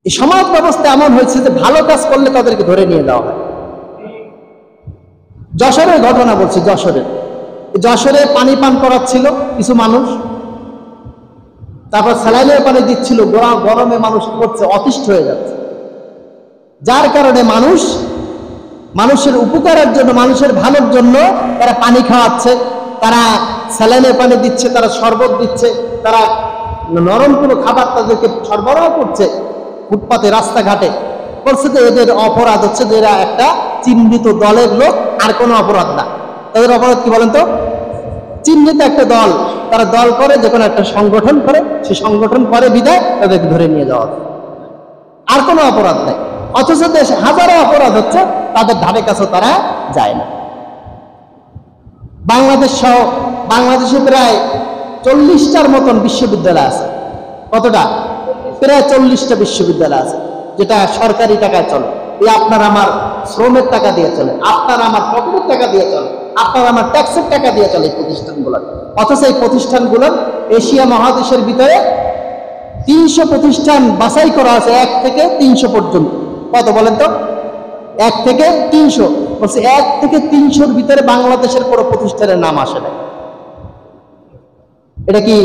এই সমাজ ব্যবস্থা এমন হয়েছে যে ভালো কাজ করলে তাদেরকে ধরে নিয়ে যাওয়া হয়। যশোরের ঘটনা বলছি, যশোরে পানি পান করাচ্ছিল কিছু মানুষ, তারপর স্যালাইনের পানি দিচ্ছিল, গরমে মানুষ করছে, অতিষ্ঠ হয়ে যাচ্ছে, যার কারণে মানুষের উপকারের জন্য, মানুষের ভালোর জন্য তারা পানি খাওয়াচ্ছে, তারা স্যালাইনের পানি দিচ্ছে, তারা শরবত দিচ্ছে, তারা নরম কোনো খাবার তাদেরকে সরবরাহ করছে ফুটপাতে, রাস্তাঘাটে করছে। যে এদের অপরাধ হচ্ছে যে এরা একটা চিহ্নিত দলের লোক, আর কোনো অপরাধ না। তাদের অপরাধ কি বলেন তো? চিহ্নিত একটা দল, তারা দল করে, যে কোনো একটা সংগঠন করে, সেই সংগঠন করে বিদায় তাদেরকে ধরে নিয়ে যাওয়া, আর কোনো অপরাধ নাই। অথচ দেশে হাজারো অপরাধ হচ্ছে, তাদের ধারে কাছে তারা যায় না। বাংলাদেশ সহ বাংলাদেশে প্রায় 40টার মতন বিশ্ববিদ্যালয় আছে। কতটা? প্রায় 40টা বিশ্ববিদ্যালয় আছে, যেটা সরকারি টাকায় চলে। এই আপনার আমার শ্রমের টাকা দিয়ে চলে, আপনার আমার পকেটের টাকা দিয়ে চলে, আপনার আমার ট্যাক্সের টাকা দিয়ে চলে এই প্রতিষ্ঠানগুলো। অথচ এই প্রতিষ্ঠানগুলো এশিয়া মহাদেশের ভিতরে 300 প্রতিষ্ঠান বাছাই করা আছে, 1 থেকে 300 পর্যন্ত। কত বলেন তো? 1 থেকে 300 বলছে। 1 থেকে 300-র ভিতরে বাংলাদেশের কোনো প্রতিষ্ঠানের নাম আসে না। এটা কি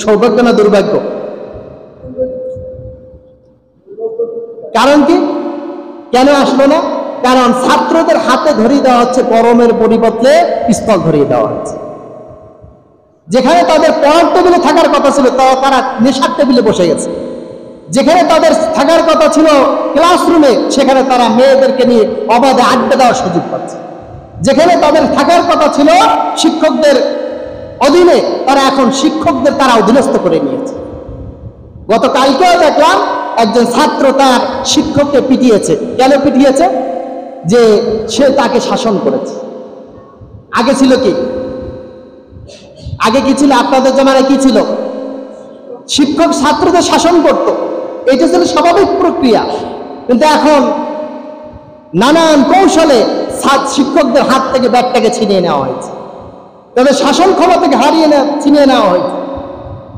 সৌভাগ্য না দুর্ভাগ্য? কারণ কি? কেন আসলো না? কারণ ছাত্রদের হাতে ধরিয়ে দেওয়া হচ্ছে কলমের পরিবর্তে পিস্তল ধরিয়ে দেওয়া হচ্ছে। যেখানে তাদের পড়ার টেবিলে থাকার কথা ছিল, তারা নেশার টেবিলে বসে গেছে। যেখানে তাদের থাকার কথা ছিল ক্লাসরুমে, সেখানে তারা মেয়েদেরকে নিয়ে অবাধে আড্ডা দেওয়ার সুযোগ পাচ্ছে। যেখানে তাদের থাকার কথা ছিল শিক্ষকদের অধীনে, তারা এখন শিক্ষকদের তারা অধীনস্থ করে নিয়েছে। গতকালকেও দেখলাম একজন ছাত্র তার শিক্ষককে পিটিয়েছে। কেন পিটিয়েছে? যে সে তাকে শাসন করেছে। আগে ছিল কি? আগে কি ছিল? আপনাদের জামানায় কি ছিল? শিক্ষক ছাত্রদের শাসন করত, এটা ছিল স্বাভাবিক প্রক্রিয়া। কিন্তু এখন নানান কৌশলে শিক্ষকদের হাত থেকে ব্যাগটাকে ছিনিয়ে নেওয়া হয়েছে, তাদের শাসন ক্ষমতাকে ছিনিয়ে নেওয়া হয়েছে,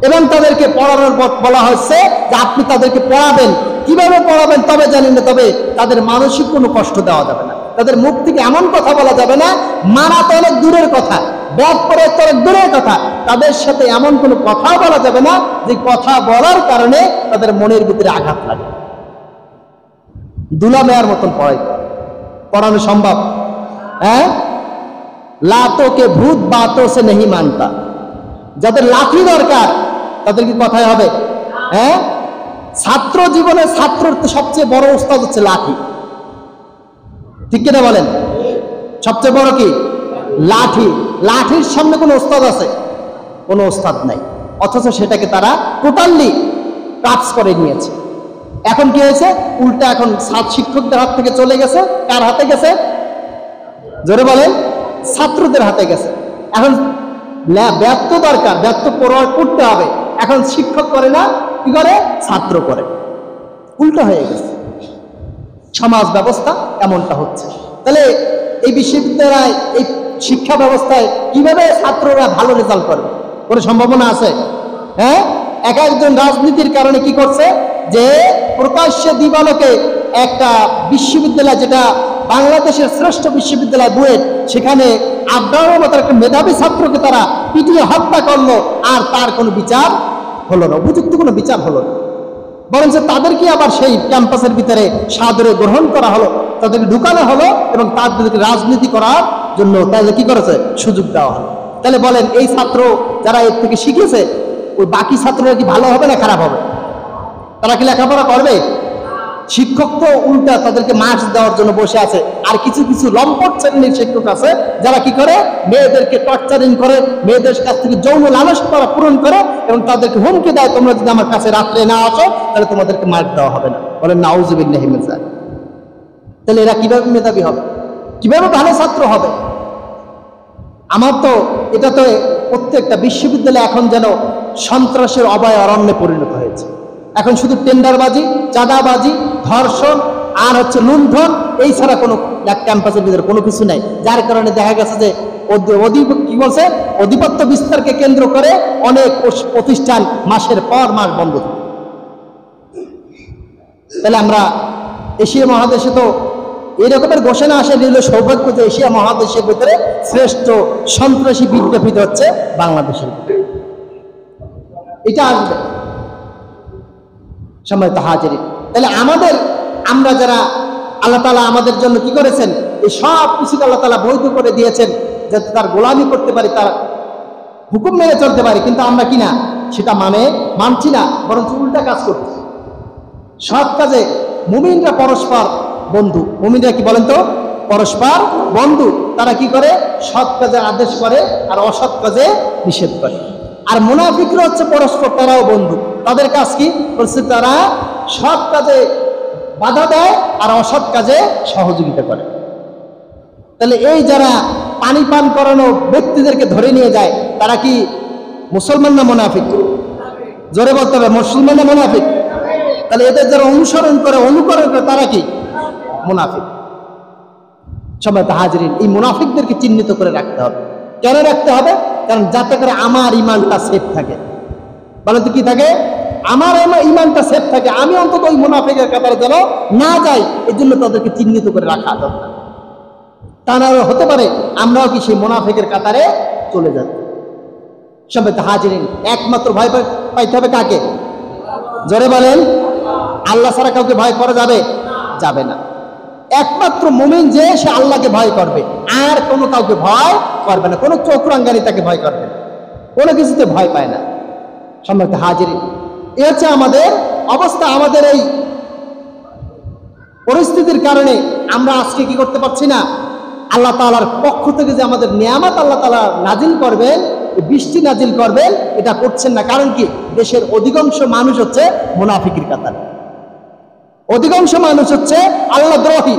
এবং তাদেরকে পড়ানোর পর বলা হচ্ছে যে আপনি তাদেরকে পড়াবেন, কিভাবে পড়াবেন তবে জানেন না, তবে তাদের মানসিক কোনো কষ্ট দেওয়া যাবে না, তাদের মুখ থেকে এমন কথা বলা যাবে না, মারা তো অনেক দূরের কথা, ব্যাগ পরে তো অনেক দূরের কথা, তাদের সাথে এমন কোনো কথা বলা যাবে না যে কথা বলার কারণে তাদের মনের ভিতরে আঘাত লাগে। দুলা মেয়ার মতন পড়ানো সম্ভব? হ্যাঁ, লাতোকে ভূত বাতো সে নেহি মানতা। যাদের লাঠি দরকার তাদের কি কথাই হবে? হ্যাঁ, ছাত্র জীবনে ছাত্রের সবচেয়ে বড় উস্তাদ হচ্ছে লাঠি, ঠিক কিনা বলেন? সবচেয়ে বড় কি? লাঠি। লাঠির সামনে কোনো ওস্তাদ আছে? কোনো ওস্তাদ নাই। অথচ সেটাকে তারা টোটালি কাজ করে নিয়েছে। এখন কি হয়েছে? উল্টা এখন শিক্ষকদের হাত থেকে চলে গেছে, কার হাতে গেছে? জোরে বলেন। ছাত্রদের হাতে গেছে। এখন ব্যর্থ দরকার, ব্যর্থ করতে হবে। এখন শিক্ষক করে না, কি করে? ছাত্র করে। উল্টো হয়ে গেছে সমাজ ব্যবস্থা, এমনটা হচ্ছে। তাহলে এই বিশ্ববিদ্যালয়, এই শিক্ষা ব্যবস্থায় কিভাবে ছাত্ররা ভালো রেজাল্ট করবে? কোনো সম্ভাবনা আছে? হ্যাঁ, একজন রাজনীতির কারণে কি করছে যে প্রকাশ্যে দিবালোকে একটা বিশ্ববিদ্যালয়, যেটা বাংলাদেশের শ্রেষ্ঠ বিশ্ববিদ্যালয় বুয়েট, সেখানে আবরারের মতো একটা মেধাবী ছাত্রকে তারা পিটিয়ে হত্যা করলো, আর তার কোনো বিচার হলো না, উপযুক্ত কোনো বিচার হলো না। বরঞ্চ তাদেরকে আবার সেই ক্যাম্পাসের ভিতরে সাদরে গ্রহণ করা হলো, তাদেরকে ঢুকানো হলো, এবং তাদেরকে রাজনীতি করার জন্য তাদের কি করেছে? সুযোগ দেওয়া হলো। তাহলে বলেন, এই ছাত্র যারা এর থেকে শিখেছে, ওই বাকি ছাত্ররা কি ভালো হবে না খারাপ হবে? তারা কি লেখাপড়া করবে? শিক্ষক তো উল্টা তাদেরকে মার্কস দেওয়ার জন্য বসে আছে। আর কিছু কিছু লম্পট শ্রেণীর শিক্ষক আছে যারা কি করে? মেয়েদেরকে টর্চারিং করে, মেয়েদের কাছ থেকে যৌন লালস পূরণ করে, এবং তাদেরকে হুমকি দেয়, তোমরা যদি আমার কাছে রাত্রে না আসো তাহলে তোমাদেরকে মার্ক দেওয়া হবে না। বলেন নাউজুবিল্লাহি মিন যালিক। তাহলে এরা কিভাবে মেধাবী হবে? কিভাবে ভালো ছাত্র হবে? আমার তো এটা তো প্রত্যেকটা বিশ্ববিদ্যালয় এখন যেন সন্ত্রাসের অভয় অরণ্যে পরিণত হয়েছে। এখন শুধু টেন্ডারবাজি, চাঁদাবাজি, ধর্ষণ আর হচ্ছে লুণ্ঠন, এই ছাড়া কোনো ক্যাম্পাসের ভিতরে কোনো কিছু নাই। যার কারণে দেখা গেছে যে কি বলছে, আধিপত্য বিস্তারকে কেন্দ্র করে অনেক প্রতিষ্ঠান মাসের পর মাস বন্ধ থাকে। তাহলে আমরা এশিয়া মহাদেশে তো এরকমের ঘোষণা আসে দিল, সৌভাগ্য যে এশিয়া মহাদেশের ভিতরে শ্রেষ্ঠ সন্ত্রাসী বিদ্যাপীঠ হচ্ছে বাংলাদেশের। এটা আসবে সম্মানিত হাজিরিন। তাহলে আমরা যারা আল্লাহ তাআলা আমাদের জন্য কি করেছেন, এই সব কিছুকে আল্লাহ তাআলা বৈধ করে দিয়েছেন যাতে তার গোলামি করতে পারি, তার হুকুম মেনে চলতে পারি, কিন্তু আমরা কিনা সেটা মানছি না, বরং উল্টা কাজ করছি। সৎ কাজে মুমিনরা পরস্পর বন্ধু। মুমিনরা কি বলেন তো? পরস্পর বন্ধু। তারা কি করে? সৎ কাজে আদেশ করে আর অসৎ কাজে নিষেধ করে। আর মুনাফিকরা হচ্ছে পরস্পর তারাও বন্ধু। তাদের কাজ কি করছে? তারা সৎ কাজে বাধা দেয় আর অসৎ কাজে সহযোগিতা করে। তাহলে এই যারা পানি পান করানো ব্যক্তিদেরকে ধরে নিয়ে যায়, তারা কি মুসলমান না মুনাফিক? জোরে বলতে হবে, মুসলমান না মুনাফিক? তাহলে এদের যারা অনুকরণ করে তারা কি? মুনাফিক। সম্মানিত হাজিরিন, এই মুনাফিকদেরকে চিহ্নিত করে রাখতে হবে। কেন রাখতে হবে? কারণ যাতে করে আমার ইমানটা সেফ থাকে। বলে তো কি থাকে? আমার ইমানটা সেফ থাকে, আমি অন্তত ওই মুনাফিকের কাতারে যেন না যাই, এই জন্য তাদেরকে চিহ্নিত করে রাখা দরকার। তা না হতে পারে আমরাও কি সেই মুনাফিকের কাতারে চলে যাব। সম্মানিত হাজিরিন, একমাত্র ভয় পাইতে হবে কাকে? জোরে বলেন। আল্লাহ ছাড়া কাউকে ভয় করা যাবে না। একমাত্র মুমিন যে সে আল্লাহকে ভয় করবে, আর কোনো কাউকে ভয় করবে না, কোনো চক্রাঙ্গানি তাকে ভয় করবে না, কোনো কিছুতে ভয় পায় না। সম্মানিত হাজিরিন, এ হচ্ছে আমাদের অবস্থা। আমাদের এই পরিস্থিতির কারণে আমরা আজকে কি করতে পারছি না? আল্লাহ তাআলার পক্ষ থেকে যে আমাদের নিয়ামত আল্লাহ তাআলা নাজিল করবেন, বৃষ্টি নাজিল করবেন, এটা করছেন না। কারণ কি? দেশের অধিকাংশ মানুষ হচ্ছে মুনাফিকের কাতারে, অধিকাংশ মানুষ হচ্ছে আল্লাহ দ্রোহী,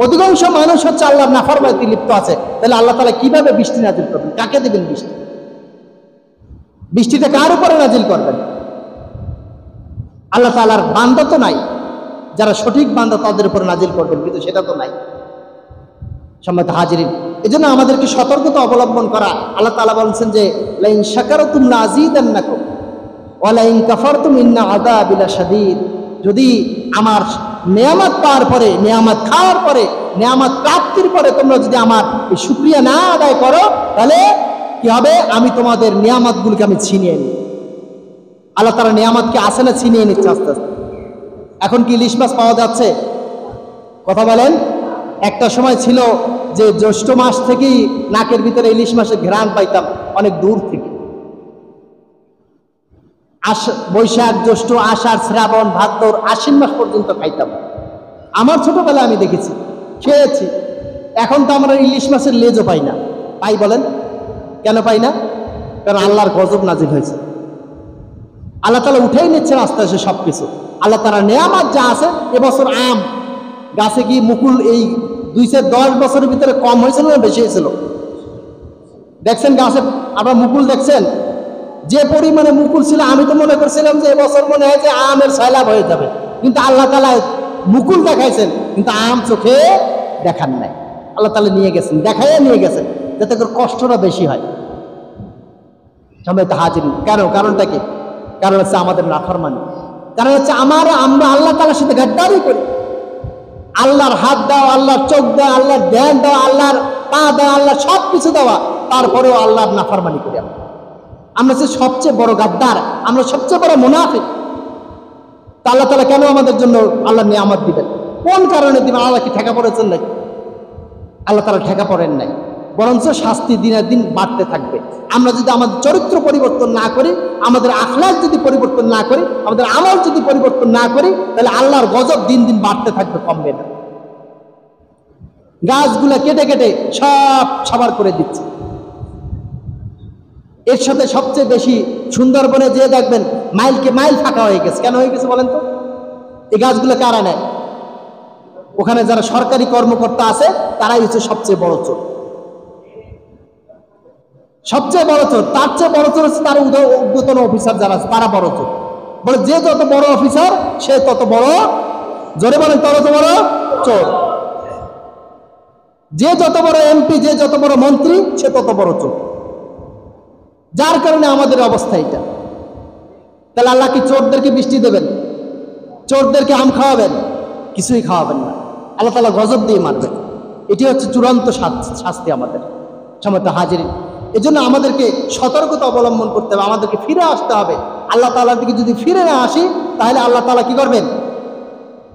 অধিকাংশ মানুষ হচ্ছে আল্লাহর নাফরমানিতে লিপ্ত আছে। তাহলে আল্লাহ তাআলা কিভাবে বৃষ্টি নাজিল করবেন? কাকে দেবেন বৃষ্টি? বৃষ্টিটা কার উপরে নাজিল করবেন? আল্লাহ তাআলার বান্দা তো নাই, যারা সঠিক বান্দা তাদের উপরে নাজিল করবেন, কিন্তু সেটা তো নাই। সম্মানিত হাজিরিন, এজন্য আমাদেরকে সতর্কতা অবলম্বন করা। আল্লাহ তাআলা বলছেন যে লাইন শাকারতুম লাযীদান্নাকুম ওয়া লাইন কাফারতুম ইন্না আযাবি লাশাদীদ। যদি আমার নিয়ামত পাওয়ার পরে, নিয়ামত খাওয়ার পরে, নিয়ামত প্রাপ্তির পরে তোমরা যদি আমার এই শুকরিয়া না আদায় করো, তাহলে কি হবে? আমি তোমাদের নিয়ামতগুলোকে আমি ছিনিয়ে নিই। আল্লাহ তাআলা নিয়ামতকে আসে না ছিনিয়ে নিচ্ছে আস্তে আস্তে। এখন কি ইলিশ মাছ পাওয়া যাচ্ছে? কথা বলেন। একটা সময় ছিল যে জ্যৈষ্ঠ মাস থেকেই নাকের ভিতরে ইলিশ মাছের ঘ্রাণ পাইতাম, অনেক দূর থেকে। বৈশাখ, জ্যৈষ্ঠ, আষাঢ়, শ্রাবণ, ভাদ্র, আশ্বিন মাস পর্যন্ত খাইতাম। আমার ছোটবেলায় আমি দেখেছি, খেয়েছি। এখন তো আমরা ইলিশ মাছের লেজও পাই না। পাই বলেন? কেন পাই না? কারণ আল্লাহর গজব নাজিল হয়েছে। আল্লাহ তাআলা উঠেই নিচ্ছেন আস্তে আস্তে সবকিছু। আল্লাহ তাআলা নেয়ামত যা আছে, এবছর আম গাছে কি মুকুল এই 210 বছরের ভিতরে কম হয়েছিল না বেশি হয়েছিল? দেখছেন গাছে আপনার মুকুল দেখছেন? যে পরিমাণে মুকুল ছিল, আমি তো মনে করছিলাম যে এবছর মনে হয় যে আমের সয়লাভ হয়ে যাবে, কিন্তু আল্লাহ তাআলা মুকুল দেখাইছেন, কিন্তু আম চোখে দেখান নাই। আল্লাহ তাআলা নিয়ে গেছেন, দেখাইয়া নিয়ে গেছেন, যাতে করে কষ্টটা বেশি হয়। সম্মানিত হাজির, কারণটা কি? কারণ হচ্ছে আমাদের নাফরমানি। কারণ হচ্ছে আমরা আল্লাহ তাআলার সাথে গাদ্দারি করি। আল্লাহর হাত দেওয়া, আল্লাহর চোখ দেওয়া, আল্লাহর ধ্যান দেওয়া, আল্লাহর পা দেওয়া, আল্লাহর সব কিছু দেওয়া, তারপরেও আল্লাহর নাফরমানি করি। আমরা হচ্ছে সবচেয়ে বড় গাদ্দার, আমরা সবচেয়ে বড় মুনাফিক। তা আল্লাহ তাআলা কেন আমাদের জন্য আল্লাহর নিয়ামত দিবেন? কোন কারণে দিবেন? আল্লাহ কি ঠেকা পড়েছেন নাকি? আল্লাহ তাআলা ঠেকা পড়েন নাই, বরঞ্চ শাস্তি দিনের দিন বাড়তে থাকবে। আমরা যদি আমাদের চরিত্র পরিবর্তন না করি, আমাদের আখলাক যদি পরিবর্তন না করি, আমাদের আমল যদি পরিবর্তন না করি, তাহলে আল্লাহর গজব দিন দিন বাড়তে থাকবে, কমবে না। গাছগুলা কেটে কেটে সব সাবার করে দিচ্ছে। এর সাথে সবচেয়ে বেশি সুন্দরবনে যে দেখবেন মাইলকে মাইল ফাঁকা হয়ে গেছে। কেন হয়ে গেছে বলেন তো? এই গাছগুলো কারা নেয়? ওখানে যারা সরকারি কর্মকর্তা আছে তারাই হচ্ছে সবচেয়ে বড় চোর। সবচেয়ে বড় চোর, তার চেয়ে বড় চোর হচ্ছে তার ঊর্ধ্বতন অফিসার যারা আছে, তারা বড় চোর। বলে যে যত বড় অফিসার সে তত বড়, জোরে বলেন, তত বড় চোর। যে যত বড় এমপি, যে যত বড় মন্ত্রী, সে তত বড় চোর। যার কারণে আমাদের অবস্থা এটা। তাহলে আল্লাহ কি চোরদেরকে বৃষ্টি দেবেন? চোরদেরকে আম খাওয়াবেন? কিছুই খাওয়াবেন না, আল্লাহ তাআলা গজব দিয়ে মারবেন। এটি হচ্ছে চূড়ান্ত শাস্তি আমাদের সম্মানিত হাজিরিন। এজন্য আমাদেরকে সতর্কতা অবলম্বন করতে হবে, আমাদেরকে ফিরে আসতে হবে। আল্লাহ তাআলার দিকে যদি ফিরে না আসি, তাহলে আল্লাহ তাআলা কি করবেন?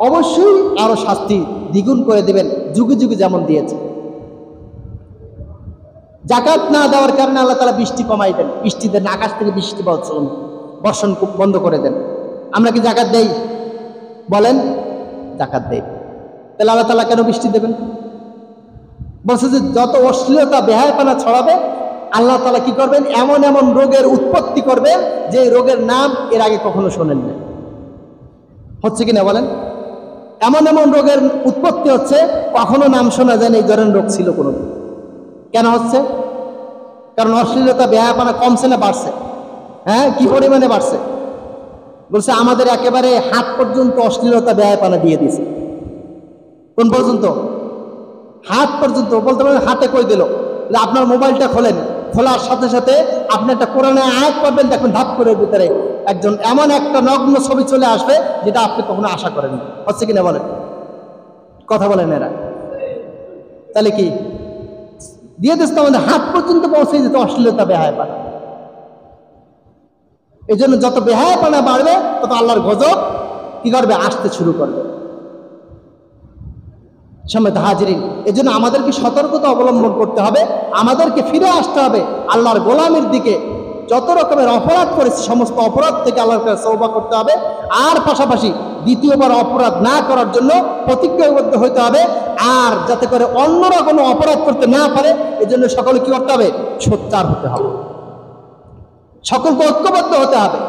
অবশ্যই আরো শাস্তি দ্বিগুণ করে দেবেন, যুগে যুগে যেমন দিয়েছে। জাকাত না দেওয়ার কারণে আল্লাহ তাআলা বৃষ্টি কমাই দেন, বৃষ্টি দেন, আকাশ থেকে বৃষ্টি বর্ষণ বন্ধ করে দেন। আমরা কি জাকাত দেই? বলেন, জাকাত দেই। তাহলে আল্লাহ তাআলা কেন বৃষ্টি দেবেন? বলছে যে যত অশ্লীলতা বেহায়াপনা ছড়াবে, আল্লাহ তাআলা কি করবেন? এমন এমন রোগের উৎপত্তি করবেন যে রোগের নাম এর আগে কখনো শোনেন না। হচ্ছে কিনা বলেন? এমন এমন রোগের উৎপত্তি হচ্ছে কখনো নাম শোনা যায় না, এই ধরনের রোগ ছিল কোনোদিন। কেন হচ্ছে? কারণ অশ্লীলতা বেহায়াপনা কমছে না বাড়ছে? হ্যাঁ, কি পরিমাণে বাড়ছে? বলছে আমাদের একেবারে হাত পর্যন্ত অশ্লীলতা বেহায়াপনা দিয়ে দিছে। কোন পর্যন্ত? হাত পর্যন্ত। বলতে পারেন হাতে কই দিল, আপনার মোবাইলটা খোলেন, খোলার সাথে সাথে আপনি একটা কোরআনে আয়াত পাবেন, দেখবেন ধাপ করে ভিতরে একজন এমন একটা নগ্ন ছবি চলে আসবে যেটা আপনি কখনো আশা করেন। হচ্ছে কিনা বলেন? কথা বলেন এরা। তাহলে কি দিয়ে দিস? তো আমাদের হাত পর্যন্ত পৌঁছে যেত অশ্লীলতা বেহায়াপনা। এই জন্য যত বেহায়াপনা বাড়বে তত আল্লাহর গজব কি করবে? আসতে শুরু করবে। সম্মানিত হাজিরিন, এজন্য আমাদেরকে সতর্কতা অবলম্বন করতে হবে, আমাদেরকে ফিরে আসতে হবে আল্লাহর গোলামের দিকে। যত রকমের অপরাধ করেছি সমস্ত অপরাধ থেকে আল্লাহর কাছে তওবা করতে হবে, আর পাশাপাশি দ্বিতীয়বার অপরাধ না করার জন্য প্রতিজ্ঞাবদ্ধ হতে হবে, আর যাতে করে অন্যরা কোনো অপরাধ করতে না পারে এজন্য সকলে কি করতে হবে? সোচ্চার হতে হবে, সকলকে ঐক্যবদ্ধ হতে হবে,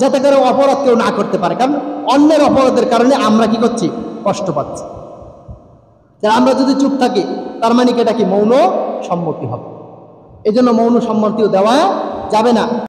যাতে করে অপরাধ কেউ না করতে পারে। কারণ অন্যের অপরাধের কারণে আমরা কি করছি? কষ্ট পাচ্ছি। আমরা যদি চুপ থাকি তার মানে কি এটা কি? মৌন সম্মতি হবে। এই জন্য মৌন সম্মতিও দেওয়া যাবে না।